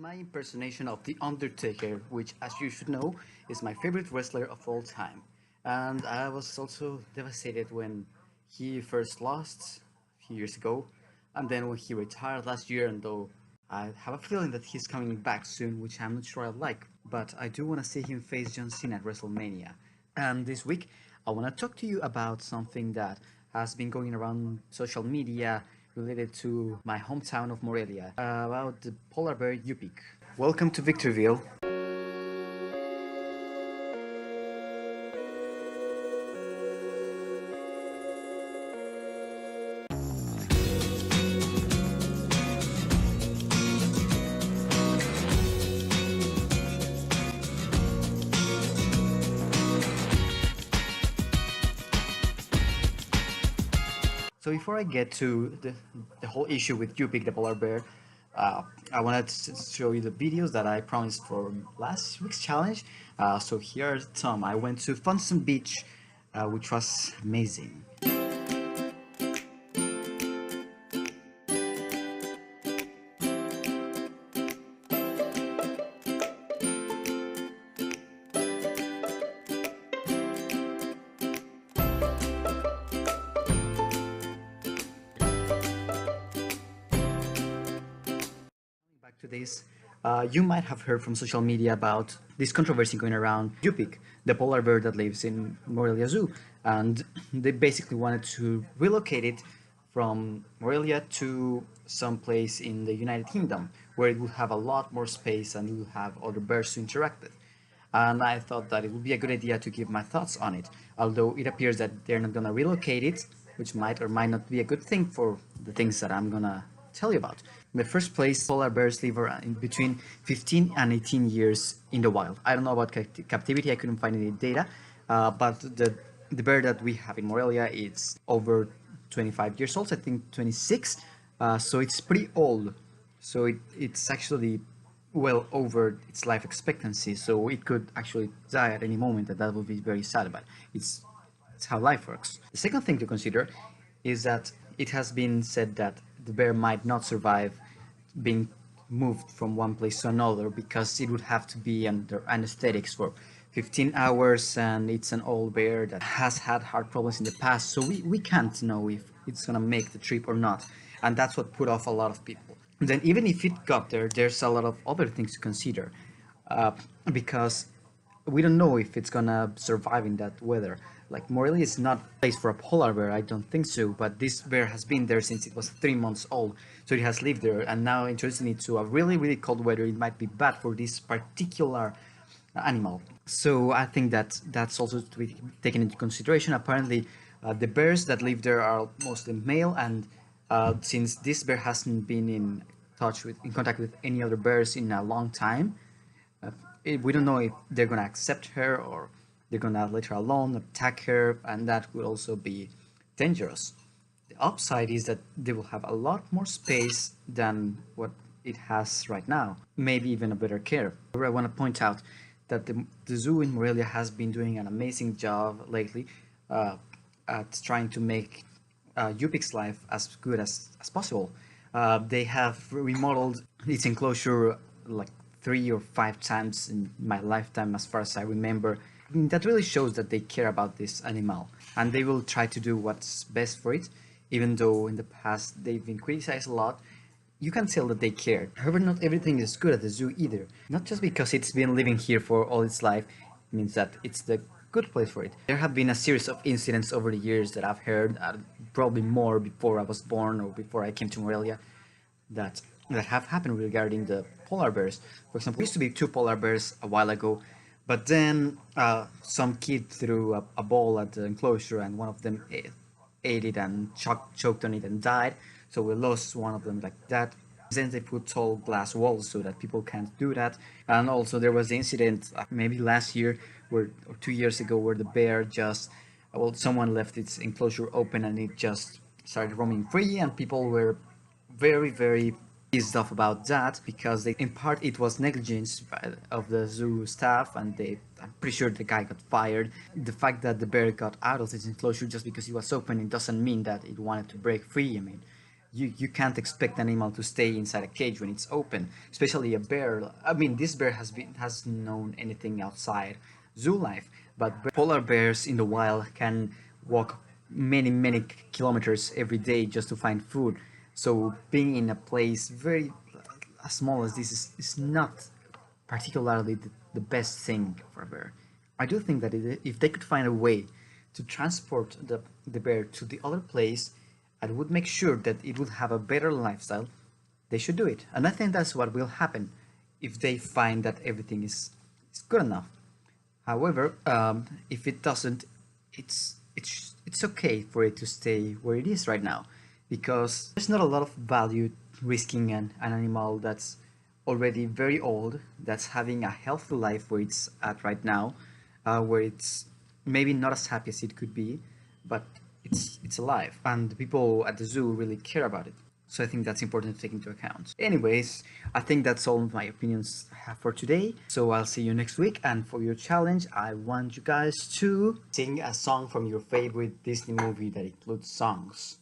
my impersonation of The Undertaker, which, as you should know, is my favorite wrestler of all time. And I was also devastated when he first lost a few years ago, and then when he retired last year, and though I have a feeling that he's coming back soon, which I'm not sure I like, but I do want to see him face John Cena at WrestleMania. And this week, I want to talk to you about something that has been going around social media related to my hometown of Morelia, about the polar bear Yupik. Welcome to Victorville. So before I get to the whole issue with Yupic the Polar Bear, I wanted to show you the videos that I promised for last week's challenge. So here are some. I went to Funston Beach, which was amazing. Back to this, you might have heard from social media about this controversy going around Yupik, the polar bear that lives in Morelia Zoo, and they basically wanted to relocate it from Morelia to some place in the United Kingdom, where it would have a lot more space and it would have other bears to interact with. And I thought that it would be a good idea to give my thoughts on it, although it appears that they're not gonna relocate it, which might or might not be a good thing for the things that I'm gonna tell you about. In the first place, polar bears live around in between 15 and 18 years in the wild. I don't know about captivity, I couldn't find any data, but the bear that we have in Morelia is over 25 years old, I think 26, so it's pretty old. So it's actually well over its life expectancy, so it could actually die at any moment, and that would be very sad, but it's how life works. The second thing to consider is that it has been said that the bear might not survive being moved from one place to another because it would have to be under anesthetics for 15 hours, and it's an old bear that has had heart problems in the past, so we can't know if it's gonna make the trip or not, and that's what put off a lot of people. Then even if it got there, there's a lot of other things to consider, because we don't know if it's gonna survive in that weather. Like, Morelia is not a place for a polar bear, I don't think so, but this bear has been there since it was 3 months old, so it has lived there, and now introducing it to a really, really cold weather, it might be bad for this particular animal. So I think that that's also to be taken into consideration. Apparently, the bears that live there are mostly male, and since this bear hasn't been in contact with any other bears in a long time, we don't know if they're gonna accept her or they're gonna let her alone, attack her, and that would also be dangerous. The upside is that they will have a lot more space than what it has right now, maybe even a better care. I want to point out that the zoo in Morelia has been doing an amazing job lately at trying to make Yupik's life as good as possible. They have remodeled its enclosure like 3 or 5 times in my lifetime, as far as I remember. I mean, that really shows that they care about this animal, and they will try to do what's best for it, even though in the past they've been criticized a lot. You can tell that they care. However, not everything is good at the zoo either. Not just because it's been living here for all its life means that it's the good place for it. There have been a series of incidents over the years that I've heard, probably more before I was born or before I came to Morelia, that have happened regarding the polar bears. For example, there used to be 2 polar bears a while ago, but then some kid threw a ball at the enclosure, and one of them ate it and choked on it and died. So we lost one of them like that. Then they put tall glass walls so that people can't do that. And also there was the incident maybe last year or 2 years ago where the bear just, well, someone left its enclosure open and it just started roaming free, and people were very, very pissed off about that because in part it was negligence of the zoo staff, and I'm pretty sure the guy got fired. The fact that the bear got out of its enclosure just because it was open, it doesn't mean that it wanted to break free. I mean, You can't expect an animal to stay inside a cage when it's open, especially a bear. I mean, this bear has known anything outside zoo life, but polar bears in the wild can walk many kilometers every day just to find food. So being in a place very as small as this is not particularly the best thing for a bear. I do think that if they could find a way to transport the bear to the other place and would make sure that it would have a better lifestyle, they should do it. And I think that's what will happen if they find that everything is good enough. However, if it doesn't, it's okay for it to stay where it is right now, because there's not a lot of value risking an animal that's already very old, that's having a healthy life where it's at right now, where it's maybe not as happy as it could be, but it's alive, and the people at the zoo really care about it. So I think that's important to take into account. Anyways, I think that's all my opinions I have for today. So I'll see you next week. And for your challenge, I want you guys to sing a song from your favorite Disney movie that includes songs.